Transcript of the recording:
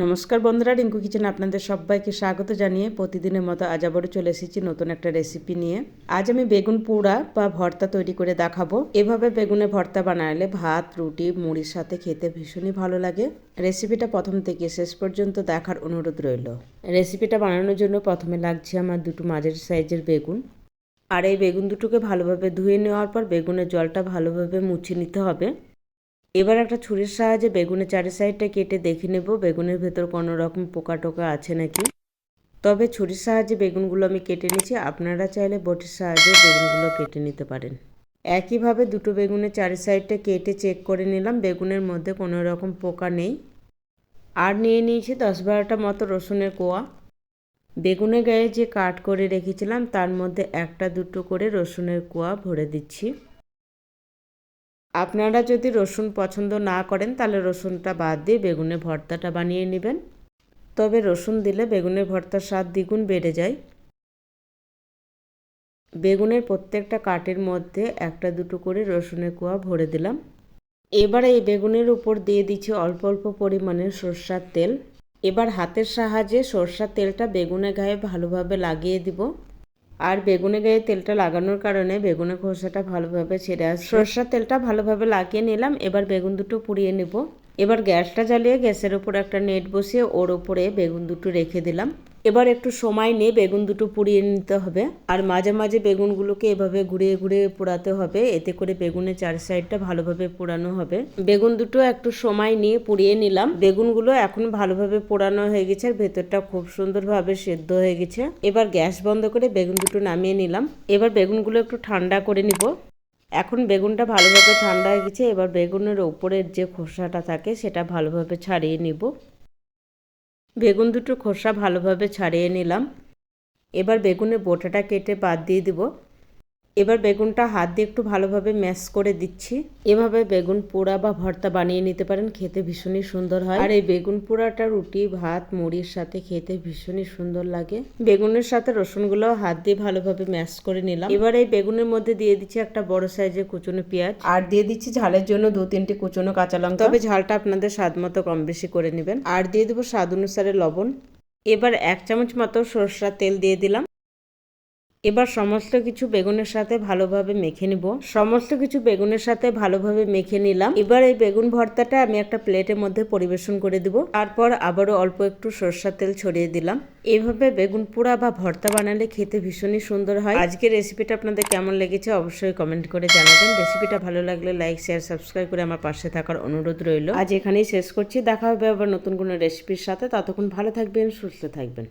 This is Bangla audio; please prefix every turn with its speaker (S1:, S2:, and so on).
S1: নমস্কার বন্ধুরা, রিঙ্কু কিচেনে আপনাদের সবাইকে স্বাগত জানিয়ে প্রতিদিনের মতো আজ আবারও চলে এসেছি নতুন একটা রেসিপি নিয়ে। আজ আমি বেগুন পোড়া বা ভর্তা তৈরি করে দেখাবো। এভাবে বেগুনের ভর্তা বানালে ভাত, রুটি, মুড়ির সাথে খেতে ভীষণই ভালো লাগে। রেসিপিটা প্রথম থেকে শেষ পর্যন্ত দেখার অনুরোধ রইল। রেসিপিটা বানানোর জন্য প্রথমে লাগছে আমার দুটো মাঝারি সাইজের বেগুন। আর এই বেগুন দুটোকে ভালোভাবে ধুয়ে নেওয়ার পর বেগুনের জলটা ভালোভাবে মুছে নিতে হবে। এবার একটা ছুরির সাহায্যে বেগুনের চারি সাইডটা কেটে দেখে নেব বেগুনের ভেতর কোনো রকম পোকা টোকা আছে নাকি। তবে ছুরির সাহায্যে বেগুনগুলো আমি কেটে নিচ্ছি, আপনারা চাইলে বটির সাহায্যে বেগুনগুলো কেটে নিতে পারেন। একইভাবে দুটো বেগুনের চারি সাইডটা কেটে চেক করে নিলাম বেগুনের মধ্যে কোনো রকম পোকা নেই। আর নিয়ে নিয়েছি 10-12টা মতো রসুনের কোয়া। বেগুনের গায়ে যে কাট করে রেখেছিলাম তার মধ্যে একটা দুটো করে রসুনের কোয়া ভরে দিচ্ছি। আপনারা যদি রসুন পছন্দ না করেন তাহলে রসুনটা বাদ দিয়ে বেগুনের ভর্তাটা বানিয়ে নেবেন। তবে রসুন দিলে বেগুনের ভর্তার স্বাদ দ্বিগুণ বেড়ে যায়। বেগুনের প্রত্যেকটা কাটের মধ্যে একটা দুটো করে রসুনের কোয়া ভরে দিলাম। এবারে এই বেগুনের উপর দিয়ে দিচ্ছি অল্প অল্প পরিমাণে সরষের তেল। এবার হাতের সাহায্যে সরষের তেলটা বেগুনের গায়ে ভালোভাবে লাগিয়ে দিব। আর বেগুনের গায়ে তেলটা লাগানোর কারণে বেগুনের খোসাটা ভালোভাবে ছেড়ে আসবে। সরষের তেলটা ভালোভাবে লাগিয়ে নিলাম। এবার বেগুন দুটো পুড়িয়ে নেব। এবার গ্যাসটা জ্বালিয়ে গ্যাসের উপর একটা নেট বসিয়ে ওর উপরে বেগুন দুটো রেখে দিলাম। এবার একটু সময় নিয়ে বেগুন দুটো পুড়িয়ে নিতে হবে। আর মাঝে মাঝে বেগুনগুলোকে এভাবে ঘুরিয়ে ঘুরিয়ে পোড়াতে হবে, এতে করে বেগুনের চার সাইডটা ভালোভাবে পোড়ানো হবে। বেগুন দুটো একটু সময় নিয়ে পুড়িয়ে নিলাম। বেগুনগুলো এখন ভালোভাবে পোড়ানো হয়ে গেছে আর ভেতরটা খুব সুন্দরভাবে সেদ্ধ হয়ে গেছে। এবার গ্যাস বন্ধ করে বেগুন দুটো নামিয়ে নিলাম। এবার বেগুনগুলো একটু ঠান্ডা করে নিব। এখন বেগুনটা ভালোভাবে ঠান্ডা হয়ে গেছে। এবার বেগুনের উপরের যে খোসাটা থাকে সেটা ভালোভাবে ছাড়িয়ে নিব। বেগুন দুটো খোসা ভালোভাবে ছাড়িয়ে নিলাম। এবার বেগুনের বোটাটা কেটে বাদ দিয়ে দিব। এবার বেগুনটা হাত দিয়ে একটু ভালোভাবে ম্যাশ করে দিচ্ছি। এভাবে বেগুন পোড়া বা ভর্তা বানিয়ে নিতে পারেন, খেতে ভীষণই সুন্দর হয়। আর এই বেগুন পোড়াটা রুটি, ভাত, মুড়ির সাথে খেতে ভীষণই সুন্দর লাগে। বেগুনের সাথে রসুনগুলো হাত দিয়ে ভালোভাবে ম্যাশ করে নিলাম। এবার এই বেগুনের মধ্যে দিয়ে দিচ্ছি একটা বড় সাইজের কুচনো পেঁয়াজ আর দিয়ে দিচ্ছি ঝালের জন্য 2-3টি কুচনো কাঁচা লঙ্কা। তবে ঝালটা আপনাদের স্বাদ মতো কম বেশি করে নেবেন। আর দিয়ে দেবো স্বাদ অনুসারে লবণ। এবার 1 চামচ মতো সরষের তেল দিয়ে দিলাম। এবার সমস্ত কিছু বেগুনের সাথে ভালোভাবে মেখে নিব। সমস্ত কিছু বেগুনের সাথে ভালোভাবে মেখে নিলাম। এবার এই বেগুন ভর্তাটা আমি একটা প্লেটের মধ্যে পরিবেশন করে দিব। তারপর আবারও অল্প একটু সরষের তেল ছড়িয়ে দিলাম। এইভাবে বেগুন পোড়া বা ভর্তা বানালে খেতে ভীষণই সুন্দর হয়। আজকের রেসিপিটা আপনাদের কেমন লেগেছে অবশ্যই কমেন্ট করে জানাবেন। রেসিপিটা ভালো লাগলে লাইক, শেয়ার, সাবস্ক্রাইব করে আমার পাশে থাকার অনুরোধ রইল। আজ এখানেই শেষ করছি। দেখা হবে আবার নতুন কোনো রেসিপির সাথে। ততক্ষণ ভালো থাকবেন, সুস্থ থাকবেন।